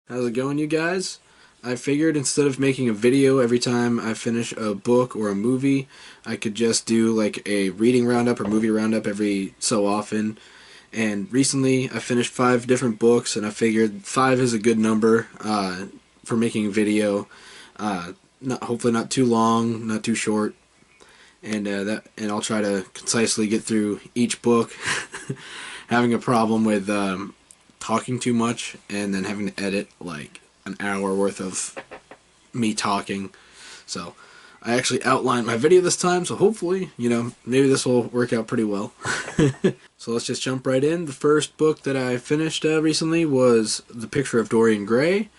How's it going, you guys? I figured instead of making a video every time I finish a book or a movie, I could just do like a reading roundup or movie roundup every so often. And recently I finished 5 different books, and I figured 5 is a good number for making a video. Hopefully not too long, not too short, and I'll try to concisely get through each book. Having a problem with talking too much and then having to edit like an hour worth of me talking. So I actually outlined my video this time, so hopefully, maybe this will work out pretty well. So let's just jump right in. The first book that I finished recently was The Picture of Dorian Gray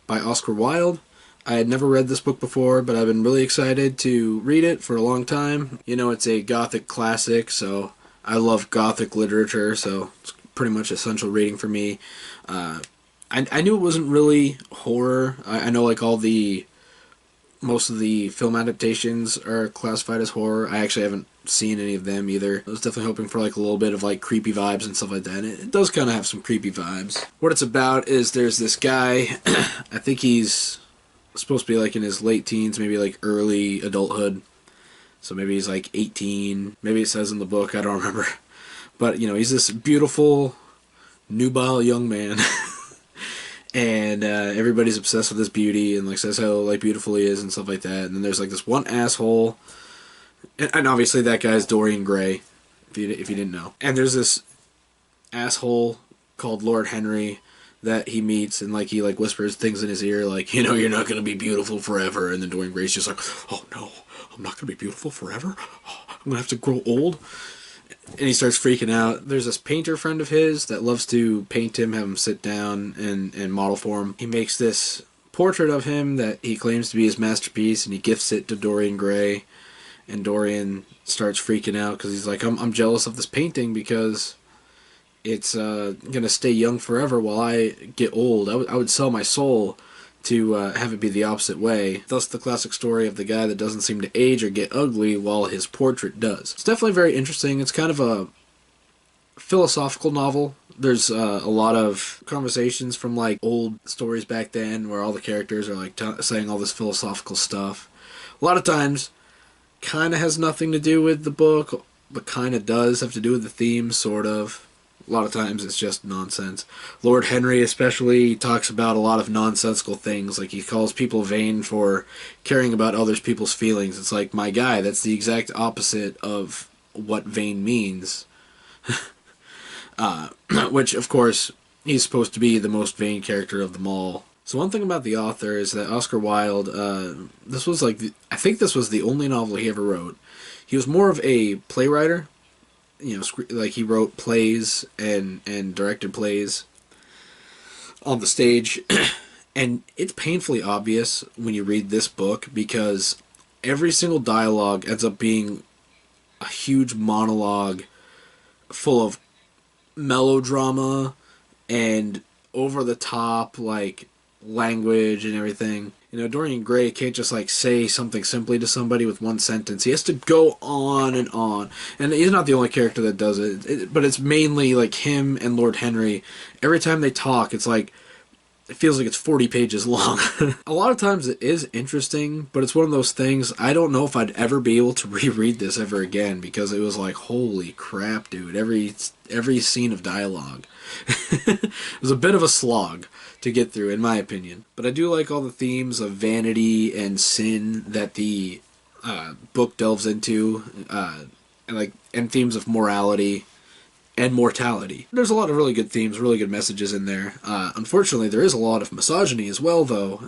by Oscar Wilde. I had never read this book before, but I've been really excited to read it for a long time. It's a Gothic classic, so I love Gothic literature, so it's pretty much essential reading for me. I knew it wasn't really horror. I know like most of the film adaptations are classified as horror. I actually haven't seen any of them either. I was definitely hoping for like a little bit of like creepy vibes and stuff like that. It does kind of have some creepy vibes. What it's about is there's this guy, I think he's supposed to be like in his late teens, maybe like early adulthood. So maybe he's like 18. Maybe it says in the book, I don't remember. But, he's this beautiful, nubile young man. And everybody's obsessed with his beauty and like says how like beautiful he is and stuff like that. And then there's like this one asshole, and obviously that guy's Dorian Gray, if you didn't know. And there's this asshole called Lord Henry that he meets, and like he like whispers things in his ear like, you're not gonna be beautiful forever. And then Dorian Gray's just like, oh no, I'm not gonna be beautiful forever. Oh, I'm gonna have to grow old. And he starts freaking out. There's this painter friend of his that loves to paint him, have him sit down and model for him. He makes this portrait of him that he claims to be his masterpiece, and he gifts it to Dorian Gray. And Dorian starts freaking out because he's like, I'm jealous of this painting because it's gonna stay young forever while I get old. I would sell my soul to have it be the opposite way. Thus the classic story of the guy that doesn't seem to age or get ugly while his portrait does. It's definitely very interesting. It's kind of a philosophical novel. There's a lot of conversations from like old stories back then where all the characters are like saying all this philosophical stuff. A lot of times kind of has nothing to do with the book, but kind of does have to do with the theme, sort of. A lot of times it's just nonsense. Lord Henry especially talks about a lot of nonsensical things. Like he calls people vain for caring about others people's feelings. It's like, my guy, that's the exact opposite of what vain means. Which, of course, he's supposed to be the most vain character of them all. So one thing about the author is that Oscar Wilde, this was like, I think this was the only novel he ever wrote. He was more of a playwright. Like he wrote plays and directed plays on the stage. And it's painfully obvious when you read this book because every single dialogue ends up being a huge monologue full of melodrama and over the top like language and everything. Dorian Gray can't just like say something simply to somebody with one sentence. He has to go on and on. And he's not the only character that does it, but it's mainly like him and Lord Henry. Every time they talk, it's like, it feels like it's 40 pages long. A lot of times it is interesting, but it's one of those things, I don't know if I'd ever be able to reread this ever again, because it was like, holy crap, dude. Every scene of dialogue. It was a bit of a slog to get through, in my opinion. But I do like all the themes of vanity and sin that the book delves into, and themes of morality and mortality. There's a lot of really good themes, really good messages in there. Unfortunately, there is a lot of misogyny as well, though.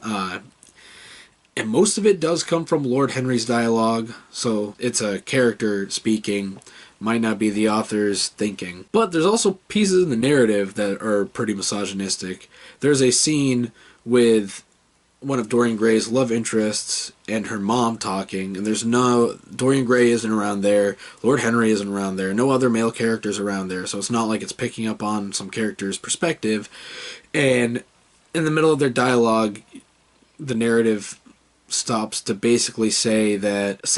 And most of it does come from Lord Henry's dialogue, so it's a character speaking, might not be the author's thinking. But there's also pieces in the narrative that are pretty misogynistic. There's a scene with one of Dorian Gray's love interests and her mom talking, and Dorian Gray isn't around there, Lord Henry isn't around there, no other male characters around there, so it's not like it's picking up on some character's perspective. And in the middle of their dialogue, the narrative stops to basically say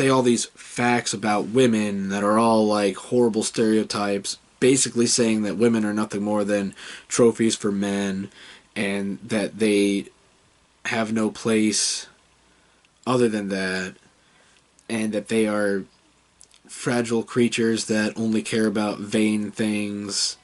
all these facts about women that are all like horrible stereotypes, basically saying that women are nothing more than trophies for men, and that they have no place other than that, and that they are fragile creatures that only care about vain things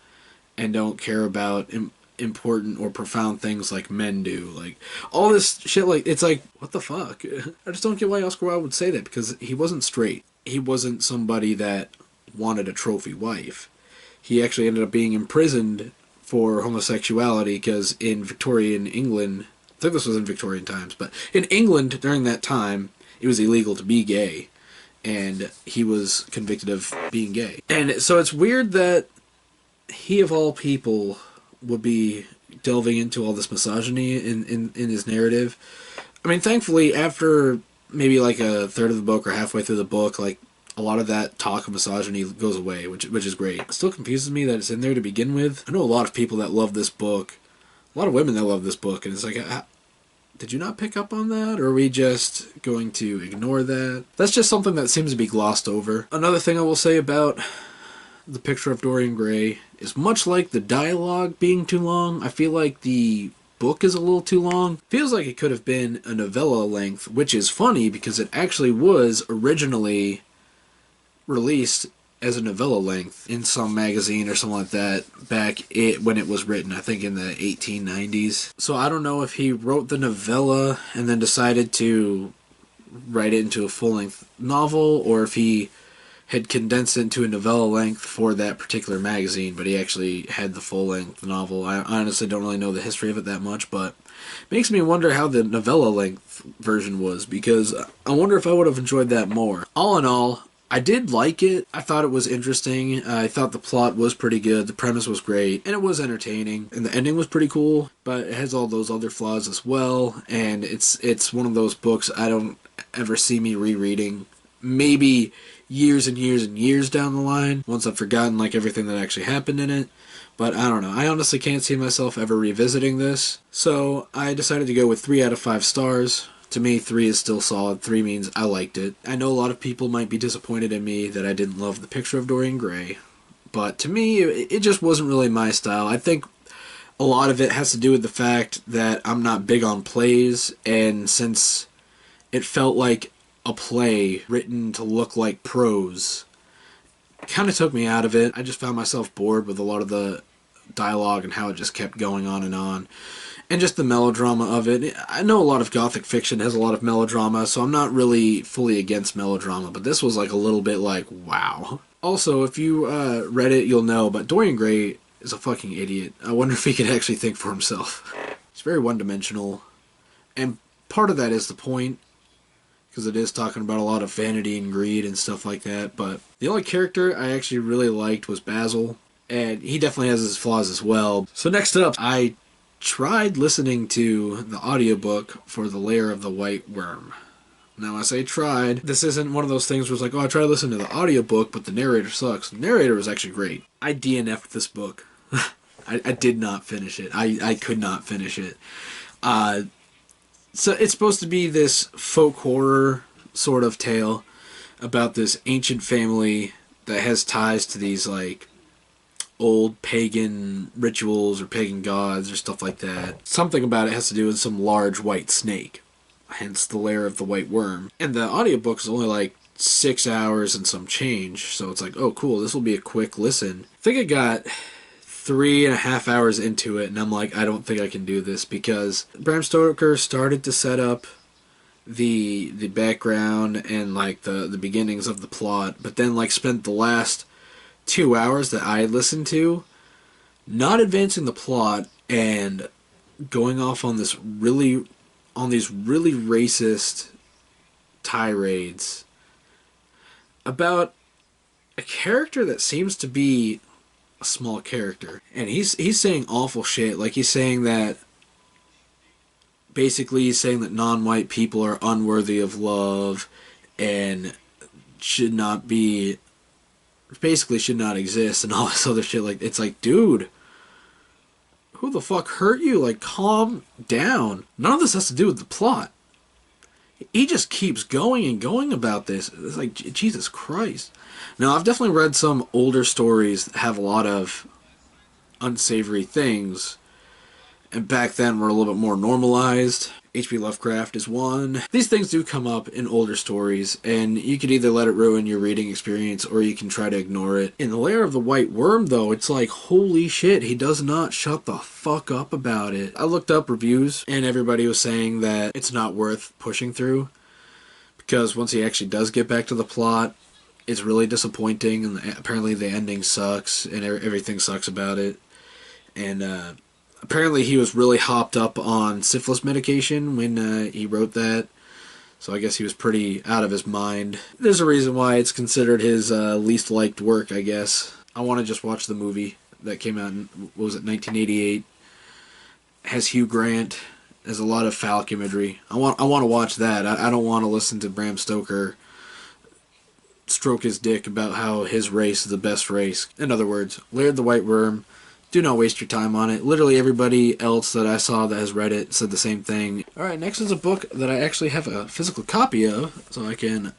and don't care about important or profound things like men do. Like, all this shit, like, it's like, what the fuck? I just don't get why Oscar Wilde would say that, because he wasn't straight. He wasn't somebody that wanted a trophy wife. He actually ended up being imprisoned for homosexuality, because in Victorian England, I think this was in Victorian times, but in England during that time, it was illegal to be gay, and he was convicted of being gay. And so it's weird that he, of all people, would be delving into all this misogyny in his narrative. I mean, thankfully, after maybe like a third of the book or halfway through the book, like, a lot of that talk of misogyny goes away, which is great. It still confuses me that it's in there to begin with. I know a lot of people that love this book, a lot of women that love this book, and it's like, did you not pick up on that, or are we just going to ignore that? That's just something that seems to be glossed over. Another thing I will say about The Picture of Dorian Gray is, much like the dialogue being too long, I feel like the book is a little too long. Feels like it could have been a novella length, which is funny because it actually was originally released as a novella length in some magazine or something like that when it was written, I think in the 1890s. So I don't know if he wrote the novella and then decided to write it into a full-length novel, or if he had condensed it into a novella length for that particular magazine, but he actually had the full-length novel. I honestly don't really know the history of it that much, but it makes me wonder how the novella length version was, because I wonder if I would have enjoyed that more. All in all, I did like it. I thought it was interesting. I thought the plot was pretty good. The premise was great. And it was entertaining. And the ending was pretty cool. But it has all those other flaws as well. And it's one of those books I don't ever see me rereading. Maybe years and years and years down the line, once I've forgotten like everything that actually happened in it. But I don't know. I honestly can't see myself ever revisiting this. So I decided to go with 3 out of 5 stars. To me, 3 is still solid. 3 means I liked it. I know a lot of people might be disappointed in me that I didn't love The Picture of Dorian Gray, but to me, it just wasn't really my style. I think a lot of it has to do with the fact that I'm not big on plays, and since it felt like a play written to look like prose, it kind of took me out of it. I just found myself bored with a lot of the dialogue and how it just kept going on and on. And just the melodrama of it. I know a lot of Gothic fiction has a lot of melodrama, so I'm not really fully against melodrama, but this was like a little bit like, wow. Also, if you read it, you'll know, but Dorian Gray is a fucking idiot. I wonder if he can actually think for himself. He's very one-dimensional, and part of that is the point, because it is talking about a lot of vanity and greed and stuff like that, but the only character I actually really liked was Basil, and he definitely has his flaws as well. So next up, I tried listening to the audiobook for The Lair of the White Worm. Now, I say tried. This isn't one of those things where it's like, oh, I tried listening to the audiobook, but the narrator sucks. The narrator was actually great. I DNF'd this book. I did not finish it. I could not finish it. So it's supposed to be this folk horror sort of tale about this ancient family that has ties to these, like, old pagan rituals or pagan gods or stuff like that. Something about it has to do with some large white snake, hence the Lair of the White Worm. And the audiobook is only like 6 hours and some change, so it's like, oh cool, this will be a quick listen. I think I got 3.5 hours into it, and I'm like, I don't think I can do this, because Bram Stoker started to set up the background and like the beginnings of the plot, but then like spent the last 2 hours that I listened to not advancing the plot and going off on these really racist tirades about a character that seems to be a small character, and he's saying awful shit. Like, he's saying that non-white people are unworthy of love and should not exist, and all this other shit. Like, it's like, dude, who the fuck hurt you? Like, calm down. None of this has to do with the plot. He just keeps going and going about this. It's like, Jesus Christ. Now, I've definitely read some older stories that have a lot of unsavory things, and back then were a little bit more normalized. H.P. Lovecraft is one. These things do come up in older stories, and you could either let it ruin your reading experience or you can try to ignore it. In The Lair of the White Worm, though, it's like, holy shit, he does not shut the fuck up about it. I looked up reviews, and everybody was saying that it's not worth pushing through, because once he actually does get back to the plot, it's really disappointing, and apparently the ending sucks, and everything sucks about it. And, apparently he was really hopped up on syphilis medication when he wrote that, so I guess he was pretty out of his mind. There's a reason why it's considered his least liked work, I guess. I want to just watch the movie that came out in, what was it, 1988. Has Hugh Grant. Has a lot of phallic imagery. I want to watch that. I don't want to listen to Bram Stoker stroke his dick about how his race is the best race. In other words, Laird the White Worm. Do not waste your time on it. Literally everybody else that I saw that has read it said the same thing. Alright, next is a book that I actually have a physical copy of, so I can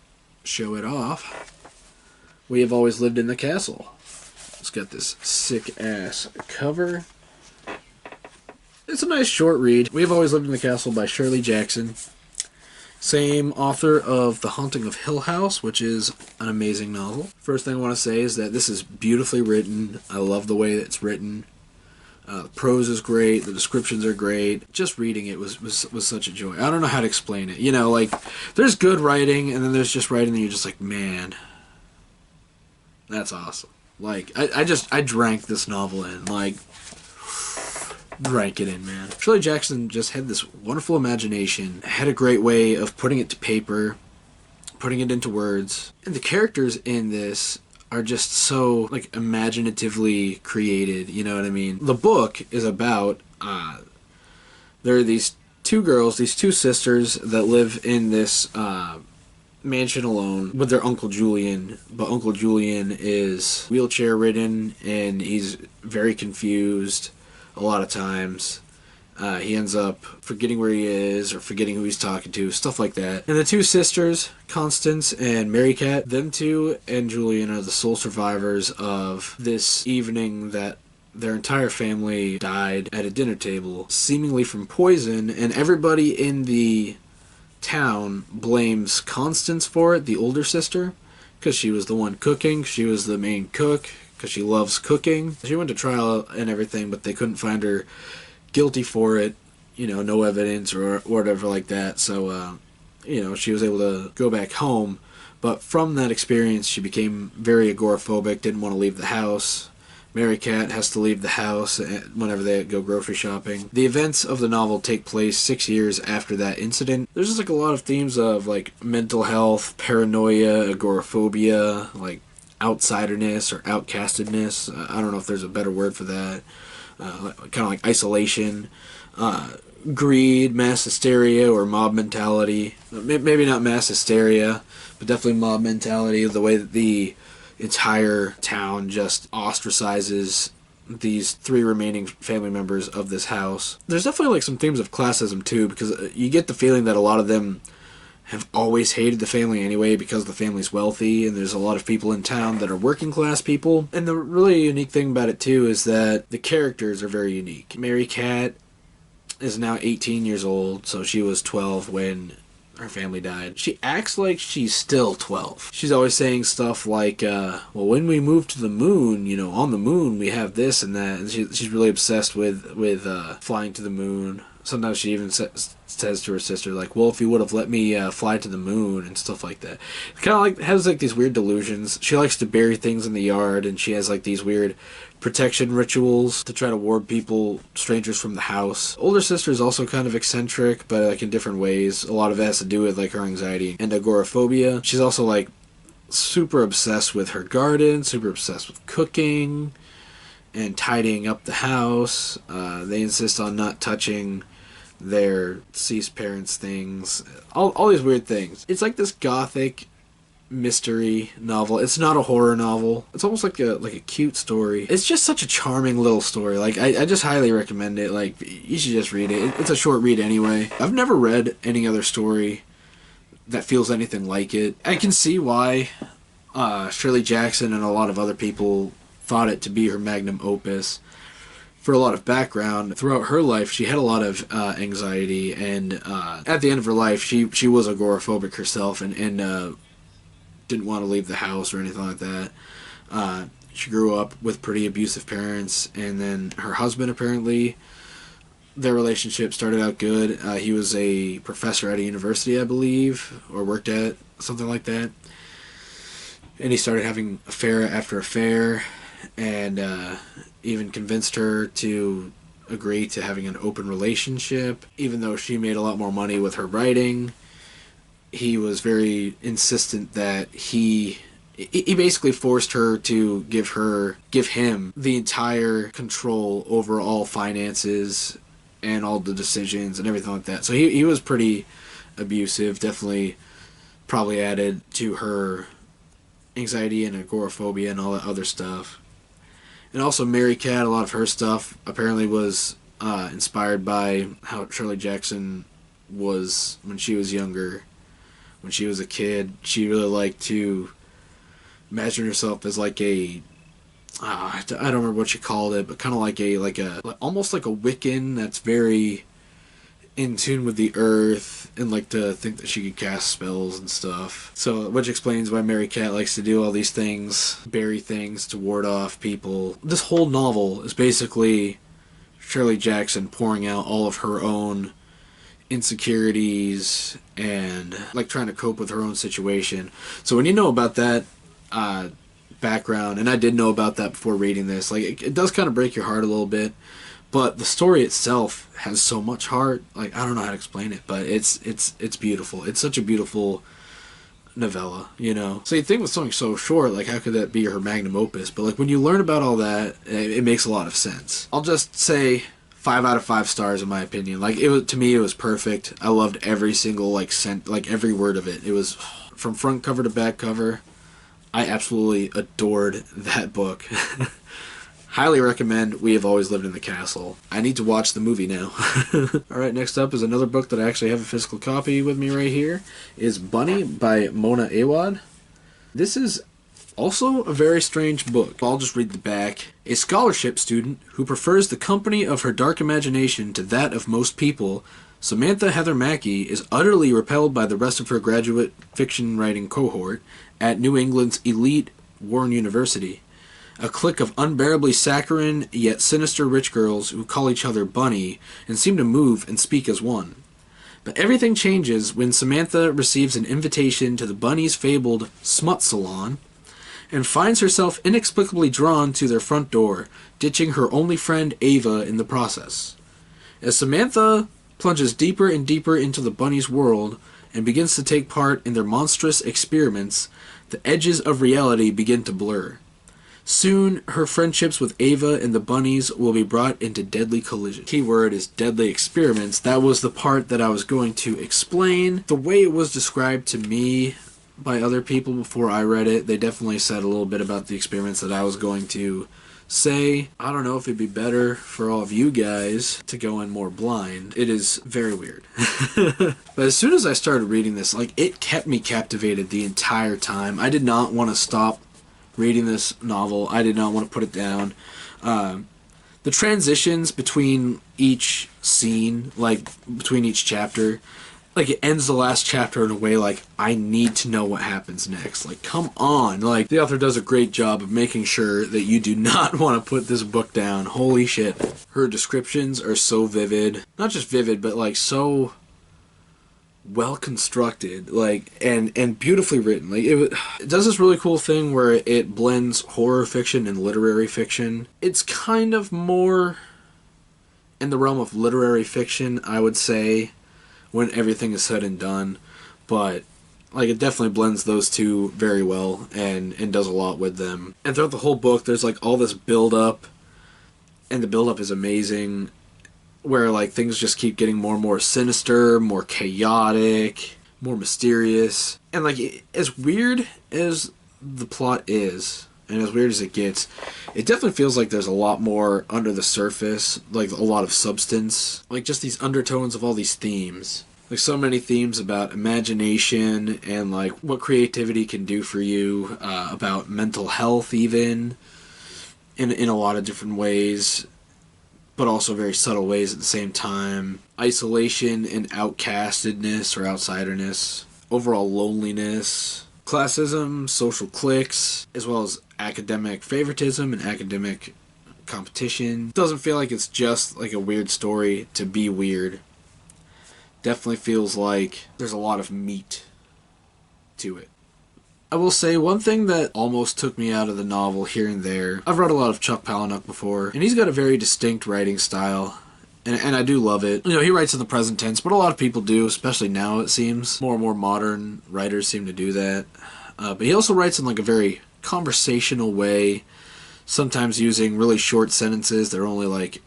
show it off. We Have Always Lived in the Castle. It's got this sick-ass cover. It's a nice short read. We Have Always Lived in the Castle by Shirley Jackson. Same author of The Haunting of Hill House, which is an amazing novel. First thing I want to say is that this is beautifully written. I love the way that it's written. The prose is great. The descriptions are great. Just reading it was such a joy. I don't know how to explain it. You know, like, there's good writing, and then there's just writing that you're just like, man, that's awesome. Like, I drank this novel in. Like, drank it in, man. Shirley Jackson just had this wonderful imagination, had a great way of putting it to paper, putting it into words, and the characters in this are just so, like, imaginatively created, you know what I mean? The book is about, there are these two girls, these two sisters that live in this, mansion alone with their Uncle Julian, but Uncle Julian is wheelchair-ridden, and he's very confused a lot of times. He ends up forgetting where he is or forgetting who he's talking to, stuff like that. And the two sisters, Constance and Mary Cat, them two and Julian are the sole survivors of this evening that their entire family died at a dinner table, seemingly from poison, and everybody in the town blames Constance for it, the older sister, because she was the one cooking. She was the main cook because she loves cooking. She went to trial and everything, but they couldn't find her guilty for it. You know, no evidence or whatever like that. So, you know, she was able to go back home. But from that experience, she became very agoraphobic, didn't want to leave the house. Mary Cat has to leave the house whenever they go grocery shopping. The events of the novel take place 6 years after that incident. There's just like a lot of themes of like mental health, paranoia, agoraphobia, like outsiderness or outcastedness. I don't know if there's a better word for that. Kind of like isolation, greed, mass hysteria, or mob mentality. Maybe not mass hysteria, but definitely mob mentality. The way that the entire town just ostracizes these three remaining family members of this house. There's definitely like some themes of classism too, because you get the feeling that a lot of them have always hated the family anyway because the family's wealthy, and there's a lot of people in town that are working class people. And the really unique thing about it too is that the characters are very unique. Mary Cat is now 18 years old, so she was 12 when her family died. She acts like she's still 12. She's always saying stuff like, well, when we move to the moon, you know, on the moon we have this and that. And she's really obsessed with flying to the moon. Sometimes she even says to her sister, like, well, if you would have let me fly to the moon and stuff like that. Kind of like has like these weird delusions. She likes to bury things in the yard, and she has like these weird protection rituals to try to ward people, strangers, from the house. Older sister is also kind of eccentric, but like in different ways. A lot of it has to do with like her anxiety and agoraphobia. She's also like super obsessed with her garden, super obsessed with cooking and tidying up the house. They insist on not touching their deceased parents' things. All these weird things. It's like this gothic mystery novel. It's not a horror novel. It's almost like a cute story. It's just such a charming little story. Like, I just highly recommend it. Like, you should just read it. It's a short read anyway. I've never read any other story that feels anything like it. I can see why Shirley Jackson and a lot of other people thought it to be her magnum opus. for a lot of background, throughout her life, she had a lot of anxiety, and at the end of her life, she was agoraphobic herself, and didn't want to leave the house or anything like that. She grew up with pretty abusive parents, and then her husband, apparently, their relationship started out good. He was a professor at a university, I believe, or worked at, something like that. And he started having affair after affair, and even convinced her to agree to having an open relationship. Even though she made a lot more money with her writing, he was very insistent that he basically forced her to give him the entire control over all finances and all the decisions and everything like that. So he was pretty abusive, definitely probably added to her anxiety and agoraphobia and all that other stuff. And also Mary Cat, a lot of her stuff apparently was inspired by how Shirley Jackson was when she was younger. When she was a kid, she really liked to imagine herself as like a, I don't remember what she called it, but kind of like almost like a Wiccan that's very in tune with the earth, and like to think that she could cast spells and stuff. So, which explains why Mary Cat likes to do all these things, bury things to ward off people. This whole novel is basically Shirley Jackson pouring out all of her own insecurities and like trying to cope with her own situation. So when you know about that background, and I did know about that before reading this, like it does kind of break your heart a little bit, but the story itself has so much heart. Like, I don't know how to explain it, but it's beautiful. It's such a beautiful novella, you know. So you'd think with something so short, like how could that be her magnum opus? But like when you learn about all that, it makes a lot of sense. I'll just say 5 out of 5 stars in my opinion. Like to me, it was perfect. I loved every single like every word of it. It was from front cover to back cover. I absolutely adored that book. Highly recommend We Have Always Lived in the Castle. I need to watch the movie now. Alright, next up is another book that I actually have a physical copy with me right here. Is Bunny by Mona Awad. This is also a very strange book. I'll just read the back. A scholarship student who prefers the company of her dark imagination to that of most people, Samantha Heather Mackey is utterly repelled by the rest of her graduate fiction writing cohort at New England's elite Warren University. A clique of unbearably saccharine yet sinister rich girls who call each other Bunny and seem to move and speak as one. But everything changes when Samantha receives an invitation to the Bunny's fabled smut salon and finds herself inexplicably drawn to their front door, ditching her only friend Ava in the process. As Samantha plunges deeper and deeper into the Bunny's world and begins to take part in their monstrous experiments, the edges of reality begin to blur. Soon, her friendships with Ava and the Bunnies will be brought into deadly collision. Keyword is deadly experiments. That was the part that I was going to explain. The way it was described to me by other people before I read it, they definitely said a little bit about the experiments that I was going to say. I don't know if it'd be better for all of you guys to go in more blind. It is very weird. But as soon as I started reading this, like, it kept me captivated the entire time. I did not want to stop reading this novel. I did not want to put it down. The transitions between each scene, like between each chapter, like it ends the last chapter in a way like I need to know what happens next. Like, come on. Like, the author does a great job of making sure that you do not want to put this book down. Holy shit. Her descriptions are so vivid. Not just vivid, but like so well constructed, like, and beautifully written. Like, it does this really cool thing where it blends horror fiction and literary fiction. It's kind of more in the realm of literary fiction, I would say, when everything is said and done, but like it definitely blends those two very well and does a lot with them. And throughout the whole book, there's like all this build up, and the build up is amazing, where like things just keep getting more and more sinister, more chaotic, more mysterious. And like, as weird as the plot is, and as weird as it gets, it definitely feels like there's a lot more under the surface, like a lot of substance, like just these undertones of all these themes. Like so many themes about imagination and like what creativity can do for you, about mental health even, in a lot of different ways. but also very subtle ways at the same time. Isolation and outcastedness or outsiderness. Overall loneliness. Classism, social cliques, as well as academic favoritism and academic competition. Doesn't feel like it's just like a weird story to be weird. Definitely feels like there's a lot of meat to it. I will say one thing that almost took me out of the novel here and there. I've read a lot of Chuck Palahniuk before, and he's got a very distinct writing style. And I do love it. You know, he writes in the present tense, but a lot of people do, especially now it seems. More and more modern writers seem to do that. But he also writes in like a very conversational way, sometimes using really short sentences that are only like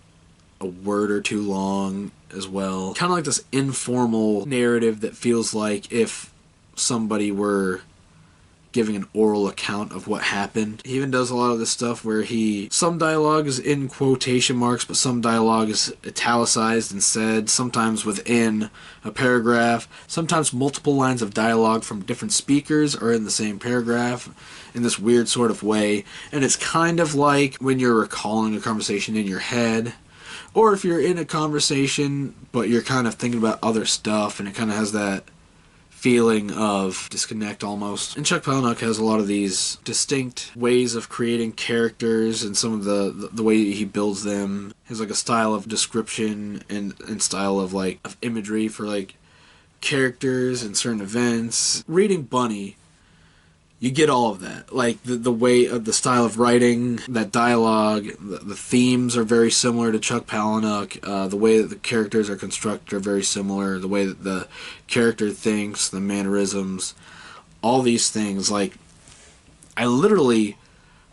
a word or two long as well. Kind of like this informal narrative that feels like if somebody were giving an oral account of what happened. He even does a lot of this stuff where some dialogue is in quotation marks, but some dialogue is italicized and said, sometimes within a paragraph. Sometimes multiple lines of dialogue from different speakers are in the same paragraph in this weird sort of way. And it's kind of like when you're recalling a conversation in your head, or if you're in a conversation, but you're kind of thinking about other stuff, and it kind of has that feeling of disconnect almost. And Chuck Palahniuk has a lot of these distinct ways of creating characters and some of the way he builds them. He has like a style of description and style of like of imagery for like characters and certain events. Reading Bunny, you get all of that. Like the way of the style of writing, that dialogue, the themes are very similar to Chuck Palahniuk. The way that the characters are constructed are very similar. The way that the character thinks, the mannerisms, all these things. Like, I literally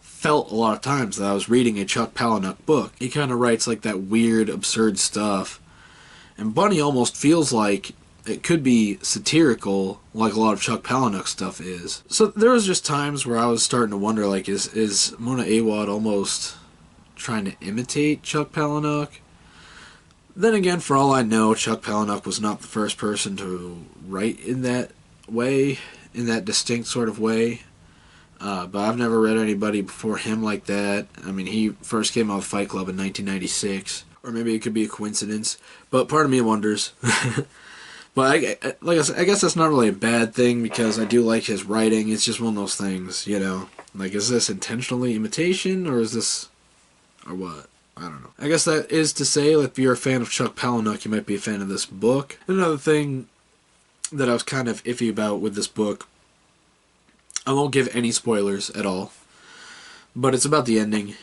felt a lot of times that I was reading a Chuck Palahniuk book. He kind of writes like that weird, absurd stuff. And Bunny almost feels like it could be satirical, like a lot of Chuck Palahniuk stuff is. So there was just times where I was starting to wonder, like, is Mona Awad almost trying to imitate Chuck Palahniuk? Then again, for all I know, Chuck Palahniuk was not the first person to write in that way, in that distinct sort of way. But I've never read anybody before him like that. I mean, he first came out with Fight Club in 1996. Or maybe it could be a coincidence. But part of me wonders. But like I said, I guess that's not really a bad thing because I do like his writing. It's just one of those things, you know. Like, is this intentionally imitation or is this... or what? I don't know. I guess that is to say, if you're a fan of Chuck Palahniuk, you might be a fan of this book. Another thing that I was kind of iffy about with this book, I won't give any spoilers at all, but it's about the ending.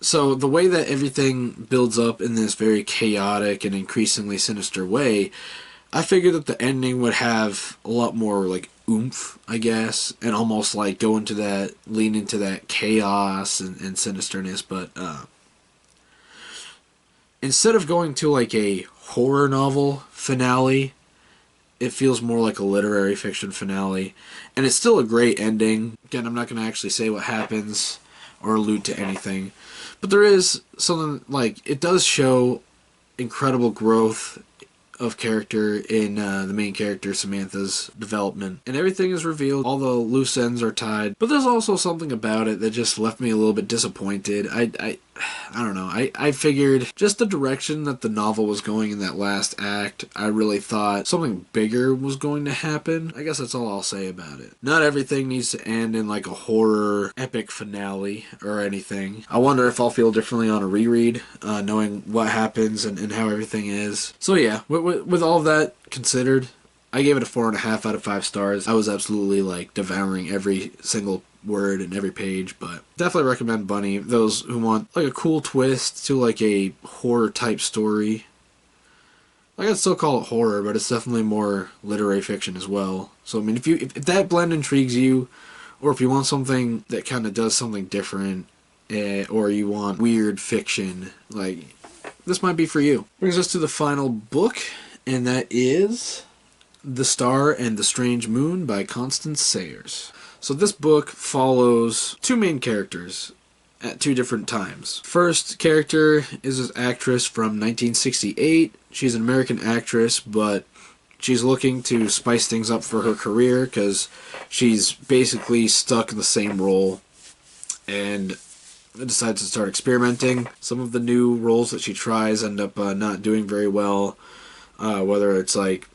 So the way that everything builds up in this very chaotic and increasingly sinister way, I figured that the ending would have a lot more, like, oomph, I guess, and almost, like, go into that, lean into that chaos and sinisterness, but, instead of going to, like, a horror novel finale, it feels more like a literary fiction finale, and it's still a great ending. Again, I'm not going to actually say what happens or allude to anything, but there is something, like, it does show incredible growth of character in the main character Samantha's development, and everything is revealed, all the loose ends are tied, but there's also something about it that just left me a little bit disappointed. I don't know, I figured just the direction that the novel was going in that last act, I really thought something bigger was going to happen. I guess that's all I'll say about it. Not everything needs to end in like a horror epic finale or anything. I wonder if I'll feel differently on a reread, knowing what happens and how everything is. So yeah, with all of that considered, I gave it a 4.5 out of 5 stars. I was absolutely like devouring every single word and every page, but definitely recommend Bunny. Those who want like a cool twist to like a horror type story. Like, I'd still call it horror, but it's definitely more literary fiction as well. So I mean, if that blend intrigues you, or if you want something that kind of does something different, or you want weird fiction, like, this might be for you. Brings us to the final book, and that is The Star and the Strange Moon by Constance Sayers. So this book follows two main characters at two different times. First character is an actress from 1968. She's an American actress, but she's looking to spice things up for her career because she's basically stuck in the same role. And decides to start experimenting. Some of the new roles that she tries end up not doing very well, whether it's like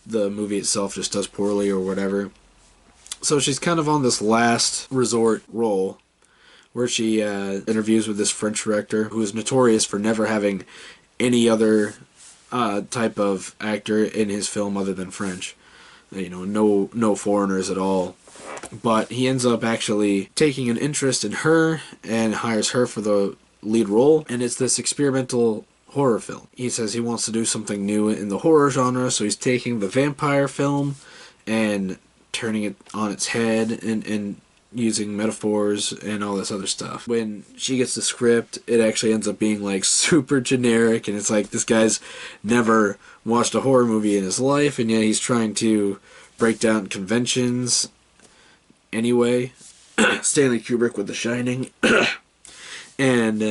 the movie itself just does poorly or whatever. So she's kind of on this last resort role where she interviews with this French director who is notorious for never having any other type of actor in his film other than French. You know, no foreigners at all. But he ends up actually taking an interest in her and hires her for the lead role, and it's this experimental horror film. He says he wants to do something new in the horror genre, so he's taking the vampire film and turning it on its head and using metaphors and all this other stuff. When she gets the script, it actually ends up being like super generic, and it's like this guy's never watched a horror movie in his life, and yet he's trying to break down conventions anyway. Stanley Kubrick with The Shining. And,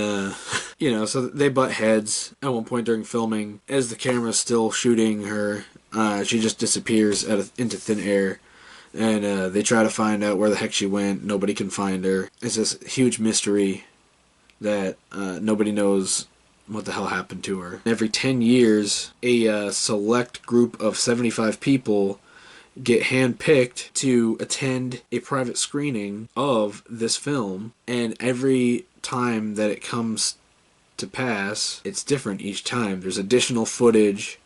so they butt heads at one point during filming. As the camera's still shooting her, she just disappears into thin air. And they try to find out where the heck she went. Nobody can find her. It's this huge mystery that nobody knows what the hell happened to her. Every 10 years, a select group of 75 people get handpicked to attend a private screening of this film, and every time that it comes to pass, it's different each time. There's additional footage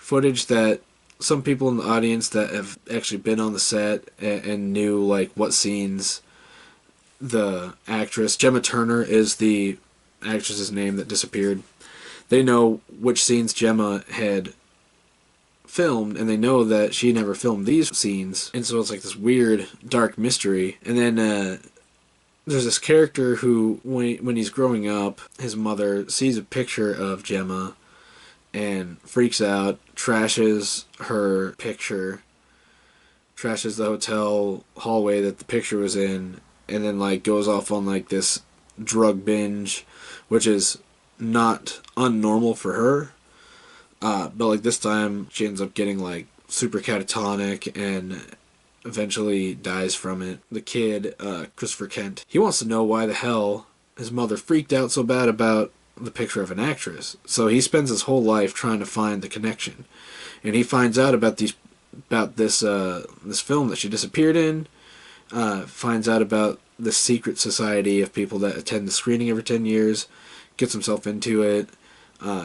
that some people in the audience that have actually been on the set and knew like what scenes the actress, Gemma Turner is the actress's name that disappeared. They know which scenes Gemma had filmed, and they know that she never filmed these scenes, and so it's like this weird dark mystery. And then there's this character who when he's growing up, his mother sees a picture of Gemma and freaks out, trashes her picture, trashes the hotel hallway that the picture was in, and then like goes off on like this drug binge, which is not unnormal for her. But like this time, she ends up getting like super catatonic and eventually dies from it. The kid, Christopher Kent, he wants to know why the hell his mother freaked out so bad about the picture of an actress. So he spends his whole life trying to find the connection, and he finds out about this film that she disappeared in. Finds out about the secret society of people that attend the screening every 10 years. Gets himself into it.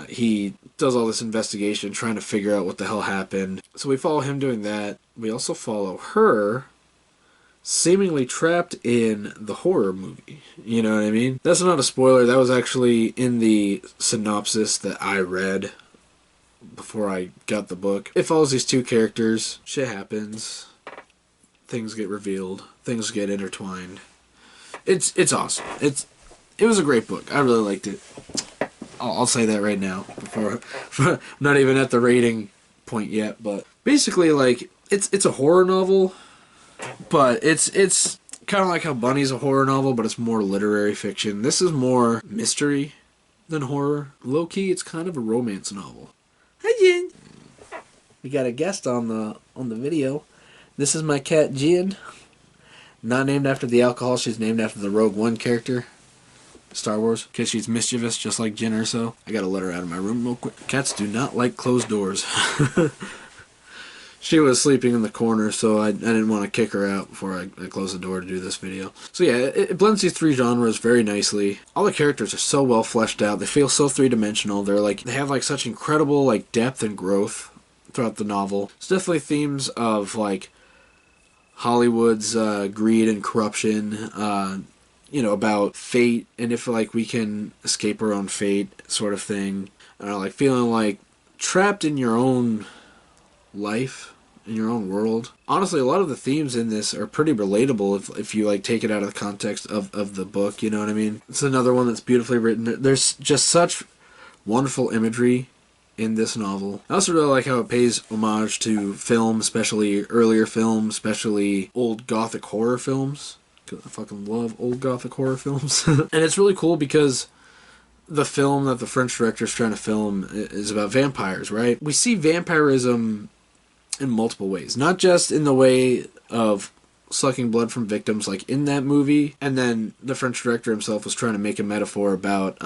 He does all this investigation trying to figure out what the hell happened. So we follow him doing that. We also follow her seemingly trapped in the horror movie. You know what I mean? That's not a spoiler. That was actually in the synopsis that I read before I got the book. It follows these two characters. Shit happens. Things get revealed. Things get intertwined. It's awesome. It was a great book. I really liked it. I'll say that right now. Before I'm not even at the rating point yet, but basically, like it's a horror novel, but it's kind of like how Bunny's a horror novel, but it's more literary fiction. This is more mystery than horror. Low key, it's kind of a romance novel. Hi, Jen. We got a guest on the video. This is my cat Jen. Not named after the alcohol. She's named after the Rogue One character. Star Wars, because she's mischievous just like Jyn Erso. I gotta let her out of my room real quick. Cats do not like closed doors. She was sleeping in the corner, so I didn't want to kick her out before I closed the door to do this video. So yeah, it blends these three genres very nicely. All the characters are so well fleshed out. They feel so three-dimensional. They have like such incredible like depth and growth throughout the novel. It's definitely themes of like Hollywood's greed and corruption, about fate, and if like we can escape our own fate sort of thing. Like feeling like trapped in your own life, in your own world. Honestly, a lot of the themes in this are pretty relatable if you like take it out of the context of the book, you know what I mean? It's another one that's beautifully written. There's just such wonderful imagery in this novel. I also really like how it pays homage to film, especially earlier films, especially old gothic horror films. I fucking love old gothic horror films. And it's really cool because the film that the French director is trying to film is about vampires, right? We see vampirism in multiple ways. Not just in the way of sucking blood from victims like in that movie. And then the French director himself was trying to make a metaphor about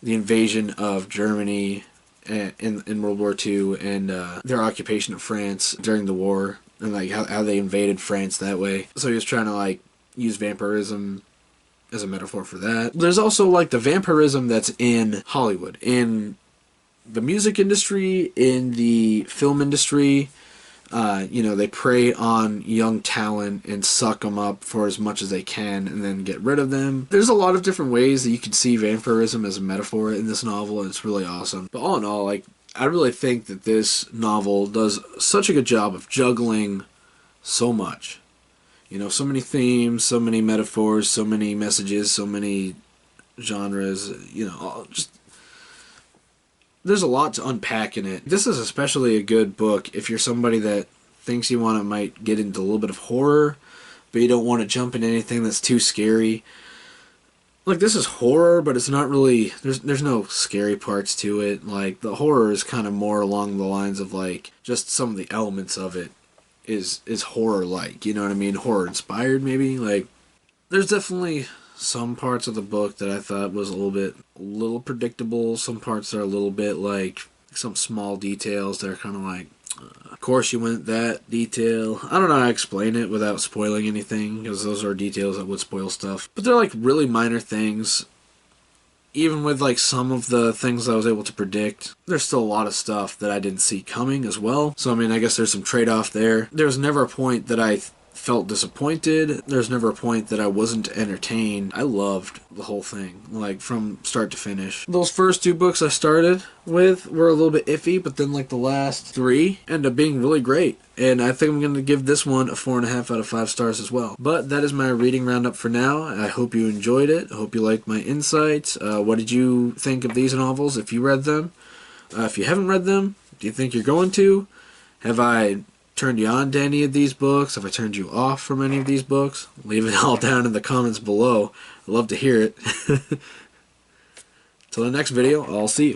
the invasion of Germany in World War II and their occupation of France during the war, and like how they invaded France that way. So he was trying to like use vampirism as a metaphor for that. There's also like the vampirism that's in Hollywood, in the music industry, in the film industry. They prey on young talent and suck them up for as much as they can and then get rid of them. There's a lot of different ways that you can see vampirism as a metaphor in this novel, and it's really awesome. But all in all, like, I really think that this novel does such a good job of juggling so much. So many themes, so many metaphors, so many messages, so many genres, there's a lot to unpack in it. This is especially a good book if you're somebody that thinks you might get into a little bit of horror, but you don't want to jump into anything that's too scary. Like, this is horror, but it's not really, there's no scary parts to it. Like, the horror is kind of more along the lines of, like, just some of the elements of it is horror-like, you know what I mean? Horror-inspired, maybe? Like, there's definitely some parts of the book that I thought was a little predictable. Some parts are a little bit like some small details that are kind of like, of course you went that detail. I don't know how to explain it without spoiling anything, because those are details that would spoil stuff. But they're like really minor things. Even with like some of the things I was able to predict, there's still a lot of stuff that I didn't see coming as well. So I mean, I guess there's some trade-off there. There was never a point that I felt disappointed. There's never a point that I wasn't entertained. I loved the whole thing, like from start to finish. Those first 2 books I started with were a little bit iffy, but then like the last 3 end up being really great. And I think I'm going to give this one a 4.5 out of 5 stars as well. But that is my reading roundup for now. I hope you enjoyed it. I hope you liked my insights. What did you think of these novels if you read them? If you haven't read them, do you think you're going to? Have I turned you on to any of these books? Have I turned you off from any of these books? Leave it all down in the comments below. I'd love to hear it. Till the next video, I'll see you.